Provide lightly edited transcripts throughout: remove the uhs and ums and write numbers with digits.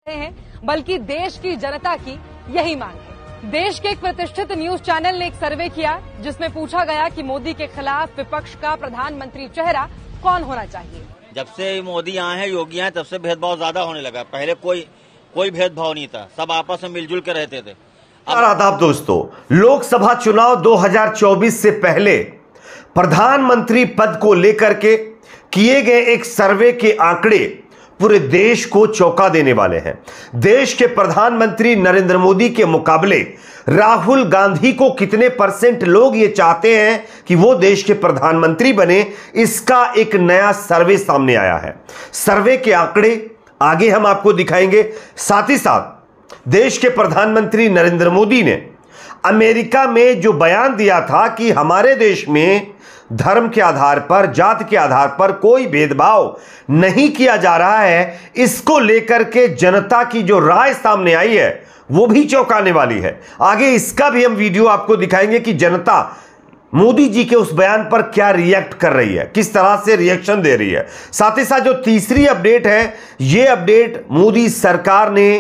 हैं, बल्कि देश की जनता की यही मांग है। देश के एक प्रतिष्ठित न्यूज चैनल ने एक सर्वे किया जिसमें पूछा गया कि मोदी के खिलाफ विपक्ष का प्रधानमंत्री चेहरा कौन होना चाहिए। जब से मोदी आए हैं, योगी आए, तब से भेदभाव ज्यादा होने लगा। पहले कोई भेदभाव नहीं था, सब आपस में मिलजुल के रहते थे। आदाब दोस्तों, लोकसभा चुनाव 2024 से पहले प्रधानमंत्री पद को लेकर के किए गए एक सर्वे के आंकड़े पूरे देश को चौंका देने वाले हैं। देश के प्रधानमंत्री नरेंद्र मोदी के मुकाबले राहुल गांधी को कितने परसेंट लोग ये चाहते हैं कि वो देश के प्रधानमंत्री बने, इसका एक नया सर्वे सामने आया है। सर्वे के आंकड़े आगे हम आपको दिखाएंगे। साथ ही साथ देश के प्रधानमंत्री नरेंद्र मोदी ने अमेरिका में जो बयान दिया था कि हमारे देश में धर्म के आधार पर, जात के आधार पर कोई भेदभाव नहीं किया जा रहा है, इसको लेकर के जनता की जो राय सामने आई है वो भी चौंकाने वाली है। आगे इसका भी हम वीडियो आपको दिखाएंगे कि जनता मोदी जी के उस बयान पर क्या रिएक्ट कर रही है, किस तरह से रिएक्शन दे रही है। साथ ही साथ जो तीसरी अपडेट है, ये अपडेट मोदी सरकार ने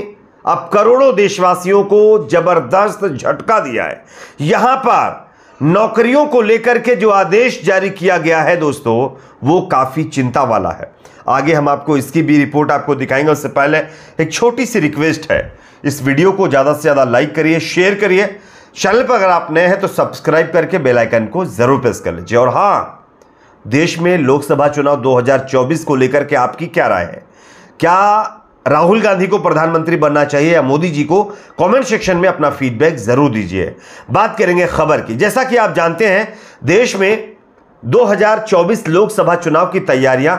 अब करोड़ों देशवासियों को जबरदस्त झटका दिया है। यहां पर नौकरियों को लेकर के जो आदेश जारी किया गया है दोस्तों, वो काफी चिंता वाला है। आगे हम आपको इसकी भी रिपोर्ट आपको दिखाएंगे। उससे पहले एक छोटी सी रिक्वेस्ट है, इस वीडियो को ज्यादा से ज्यादा लाइक करिए, शेयर करिए। चैनल पर अगर आप नए हैं तो सब्सक्राइब करके बेल आइकन को जरूर प्रेस कर लीजिए। और हाँ, देश में लोकसभा चुनाव 2024 को लेकर के आपकी क्या राय है? क्या राहुल गांधी को प्रधानमंत्री बनना चाहिए या मोदी जी को? कमेंट सेक्शन में अपना फीडबैक जरूर दीजिए। बात करेंगे खबर की। जैसा कि आप जानते हैं, देश में 2024 लोकसभा चुनाव की तैयारियां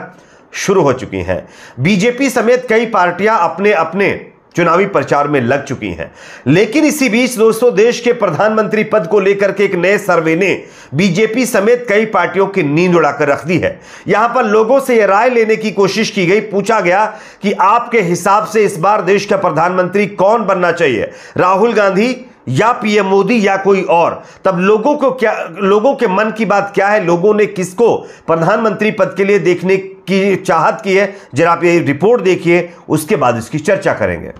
शुरू हो चुकी हैं। बीजेपी समेत कई पार्टियां अपने अपने चुनावी प्रचार में लग चुकी हैं। लेकिन इसी बीच दोस्तों, देश के प्रधानमंत्री पद को लेकर के एक नए सर्वे ने बीजेपी समेत कई पार्टियों की नींद उड़ाकर रख दी है। यहां पर लोगों से यह राय लेने की कोशिश की गई, पूछा गया कि आपके हिसाब से इस बार देश का प्रधानमंत्री कौन बनना चाहिए, राहुल गांधी या पीएम मोदी या कोई और। तब लोगों के मन की बात क्या है, लोगों ने किसको प्रधानमंत्री पद के लिए देखने की चाहत की है, जरा आप ये रिपोर्ट देखिए, उसके बाद इसकी चर्चा करेंगे।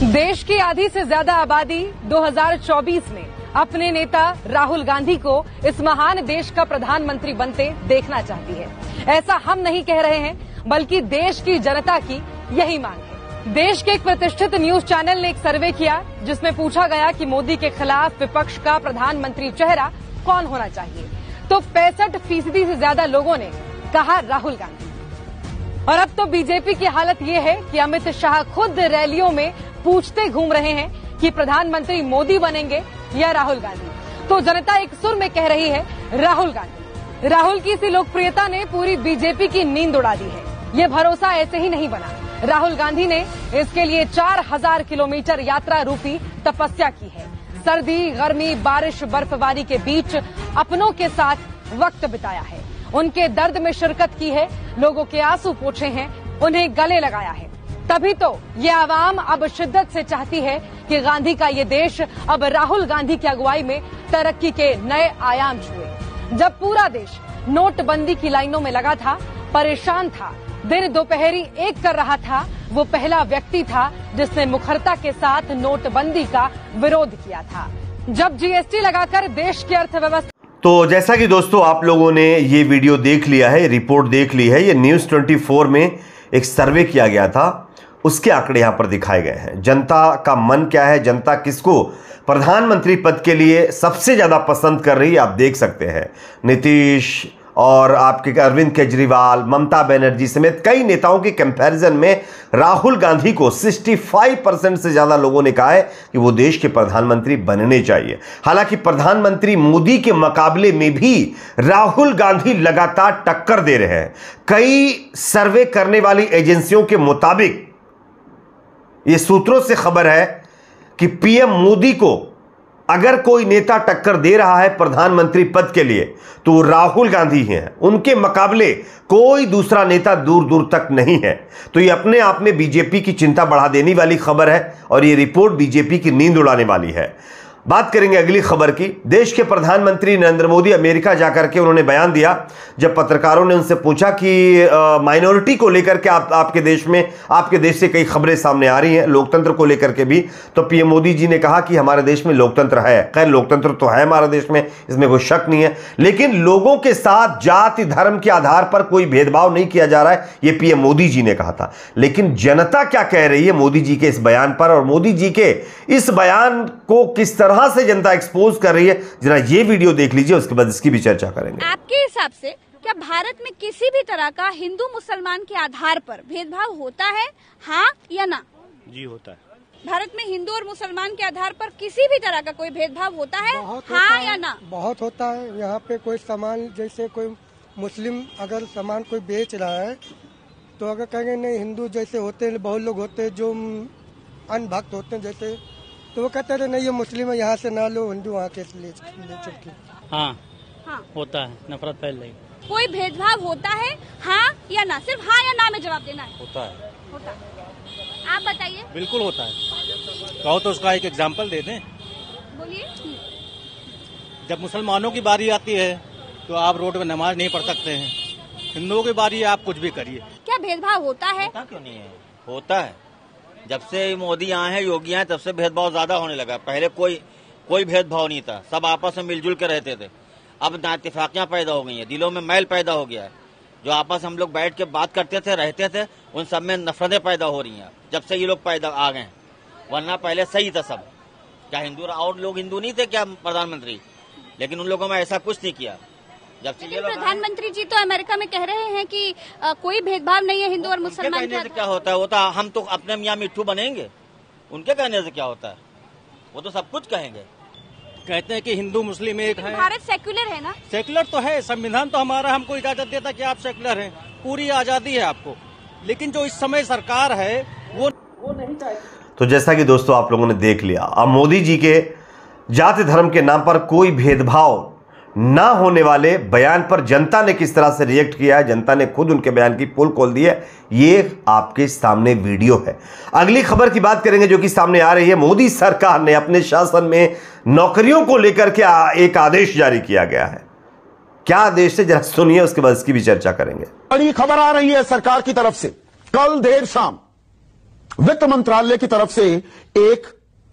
देश की आधी से ज्यादा आबादी 2024 में अपने नेता राहुल गांधी को इस महान देश का प्रधानमंत्री बनते देखना चाहती है। ऐसा हम नहीं कह रहे हैं, बल्कि देश की जनता की यही मांग है। देश के एक प्रतिष्ठित न्यूज चैनल ने एक सर्वे किया जिसमें पूछा गया कि मोदी के खिलाफ विपक्ष का प्रधानमंत्री चेहरा कौन होना चाहिए, तो 65% से ज्यादा लोगों ने कहा राहुल गांधी। और अब तो बीजेपी की हालत ये है कि अमित शाह खुद रैलियों में पूछते घूम रहे हैं कि प्रधानमंत्री मोदी बनेंगे या राहुल गांधी। तो जनता एक सुर में कह रही है राहुल गांधी। राहुल की इसी लोकप्रियता ने पूरी बीजेपी की नींद उड़ा दी है। ये भरोसा ऐसे ही नहीं बना। राहुल गांधी ने इसके लिए 4000 किलोमीटर यात्रा रूपी तपस्या की है। सर्दी, गर्मी, बारिश, बर्फबारी के बीच अपनों के साथ वक्त बिताया है। उनके दर्द में शिरकत की है, लोगों के आंसू पोंछे हैं, उन्हें गले लगाया है। तभी तो ये आवाम अब शिद्दत से चाहती है कि गांधी का ये देश अब राहुल गांधी की अगुवाई में तरक्की के नए आयाम छुए। जब पूरा देश नोटबंदी की लाइनों में लगा था, परेशान था, दिन दोपहरी एक कर रहा था, वो पहला व्यक्ति था जिसने मुखरता के साथ नोटबंदी का विरोध किया था। जब जीएसटी लगाकर देश की अर्थव्यवस्था। तो जैसा कि दोस्तों आप लोगों ने ये वीडियो देख लिया है, रिपोर्ट देख ली है, ये न्यूज़ 24 में एक सर्वे किया गया था, उसके आंकड़े यहां पर दिखाए गए हैं। जनता का मन क्या है, जनता किसको प्रधानमंत्री पद के लिए सबसे ज्यादा पसंद कर रही है, आप देख सकते हैं। नीतीश और आपके अरविंद केजरीवाल, ममता बनर्जी समेत कई नेताओं के कंपैरिजन में राहुल गांधी को 65% से ज्यादा लोगों ने कहा है कि वो देश के प्रधानमंत्री बनने चाहिए। हालांकि प्रधानमंत्री मोदी के मुकाबले में भी राहुल गांधी लगातार टक्कर दे रहे हैं। कई सर्वे करने वाली एजेंसियों के मुताबिक, ये सूत्रों से खबर है कि पीएम मोदी को अगर कोई नेता टक्कर दे रहा है प्रधानमंत्री पद के लिए तो वो राहुल गांधी हैं। उनके मुकाबले कोई दूसरा नेता दूर दूर तक नहीं है। तो ये अपने आप में बीजेपी की चिंता बढ़ा देने वाली खबर है और ये रिपोर्ट बीजेपी की नींद उड़ाने वाली है। बात करेंगे अगली खबर की। देश के प्रधानमंत्री नरेंद्र मोदी अमेरिका जाकर के उन्होंने बयान दिया, जब पत्रकारों ने उनसे पूछा कि माइनॉरिटी को लेकर के आपके देश में, आपके देश से कई खबरें सामने आ रही हैं लोकतंत्र को लेकर के भी, तो पीएम मोदी जी ने कहा कि हमारे देश में लोकतंत्र है। खैर लोकतंत्र तो है हमारे देश में, इसमें कोई शक नहीं है, लेकिन लोगों के साथ जाति धर्म के आधार पर कोई भेदभाव नहीं किया जा रहा है, यह पीएम मोदी जी ने कहा था। लेकिन जनता क्या कह रही है मोदी जी के इस बयान पर, और मोदी जी के इस बयान को किस तरह से जनता एक्सपोज कर रही है, जरा ये वीडियो देख लीजिए, उसके बाद इसकी भी चर्चा करेंगे। आपके हिसाब से क्या भारत में किसी भी तरह का हिंदू मुसलमान के आधार पर भेदभाव होता है, हाँ या ना? जी होता है। भारत में हिंदू और मुसलमान के आधार पर किसी भी तरह का कोई भेदभाव होता है, हाँ या ना? बहुत होता है। यहाँ पे कोई सामान, जैसे कोई मुस्लिम अगर सामान कोई बेच रहा है तो अगर कहेंगे नहीं हिंदू जैसे होते हैं, बहुत लोग होते हैं जो अनभक्त होते हैं जैसे, तो वो कहते हैं नहीं ये मुस्लिम है यहाँ से ना लो, हिंदू वहाँ के ले चुके। हाँ होता है, नफरत फैल रही। कोई भेदभाव होता है, हाँ या ना? सिर्फ हाँ या ना में जवाब देना है। होता है। होता है। आप बताइए। बिल्कुल होता है। कहो तो उसका एक एग्जाम्पल दे दें। बोलिए। जब मुसलमानों की बारी आती है तो आप रोड में नमाज नहीं पढ़ सकते हैं, हिंदुओं की बारी है आप कुछ भी करिए। क्या भेदभाव होता है? होता क्यों नहीं है, होता है। जब से मोदी आए हैं, योगी आए, तब से भेदभाव ज्यादा होने लगा। पहले कोई भेदभाव नहीं था, सब आपस में मिलजुल के रहते थे। अब नाइतफाकियां पैदा हो गई हैं, दिलों में मैल पैदा हो गया है। जो आपस हम लोग बैठ के बात करते थे, रहते थे, उन सब में नफरतें पैदा हो रही हैं जब से ये लोग पैदा आ गए हैं। वरना पहले सही था सब। क्या हिंदू और लोग हिंदू नहीं थे क्या प्रधानमंत्री? लेकिन उन लोगों में ऐसा कुछ नहीं किया। जब से ये लोग प्रधानमंत्री जी तो अमेरिका में कह रहे हैं कि कोई भेदभाव नहीं है हिंदू और मुसलमान के कहने से क्या होता है? वो तो हम तो अपने मियाँ मिट्ठू बनेंगे, उनके कहने से क्या होता है? वो तो सब कुछ कहेंगे। कहते हैं कि हिंदू मुस्लिम एक है। भारत सेक्युलर है ना? सेक्युलर तो है, संविधान तो हमारा हमको इजाजत देता कि आप सेक्युलर हैं, पूरी आजादी है आपको। लेकिन जो इस समय सरकार है वो नहीं चाहती। तो जैसा कि दोस्तों आप लोगों ने देख लिया, अब मोदी जी के जाति धर्म के नाम पर कोई भेदभाव ना होने वाले बयान पर जनता ने किस तरह से रिएक्ट किया है, जनता ने खुद उनके बयान की पोल खोल दी है, ये आपके सामने वीडियो है। अगली खबर की बात करेंगे जो कि सामने आ रही है। मोदी सरकार ने अपने शासन में नौकरियों को लेकर के एक आदेश जारी किया गया है। क्या आदेश है जरा सुनिए, उसके बाद इसकी भी चर्चा करेंगे। बड़ी खबर आ रही है सरकार की तरफ से। कल देर शाम वित्त मंत्रालय की तरफ से एक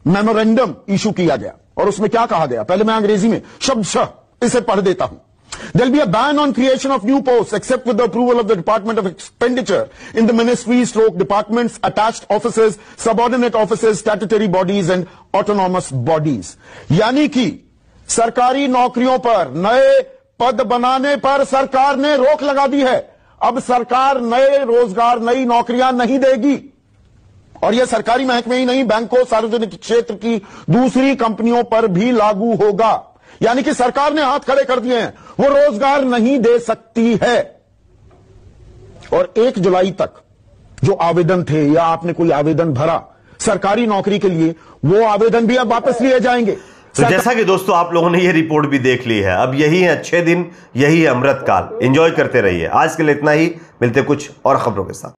मेमोरेंडम इशू किया गया और उसमें क्या कहा गया, पहले मैं अंग्रेजी में शब्दशः इसे पढ़ देता हूं। There'll be a ban on creation of new posts except with the approval of the Department of Expenditure in the ministries, departments, attached offices, subordinate offices, statutory bodies and autonomous bodies. यानी कि सरकारी नौकरियों पर नए पद बनाने पर सरकार ने रोक लगा दी है। अब सरकार नए रोजगार, नई नौकरियां नहीं देगी। और यह सरकारी महकमे ही नहीं, बैंकों, सार्वजनिक क्षेत्र की दूसरी कंपनियों पर भी लागू होगा। यानी कि सरकार ने हाथ खड़े कर दिए हैं, वो रोजगार नहीं दे सकती है। और 1 जुलाई तक जो आवेदन थे या आपने कोई आवेदन भरा सरकारी नौकरी के लिए, वो आवेदन भी अब वापस लिए जाएंगे। तो जैसा कि दोस्तों आप लोगों ने ये रिपोर्ट भी देख ली है, अब यही है अच्छे दिन, यही है अमृत काल। एंजॉय करते रहिए। आज के लिए इतना ही, मिलते कुछ और खबरों के साथ।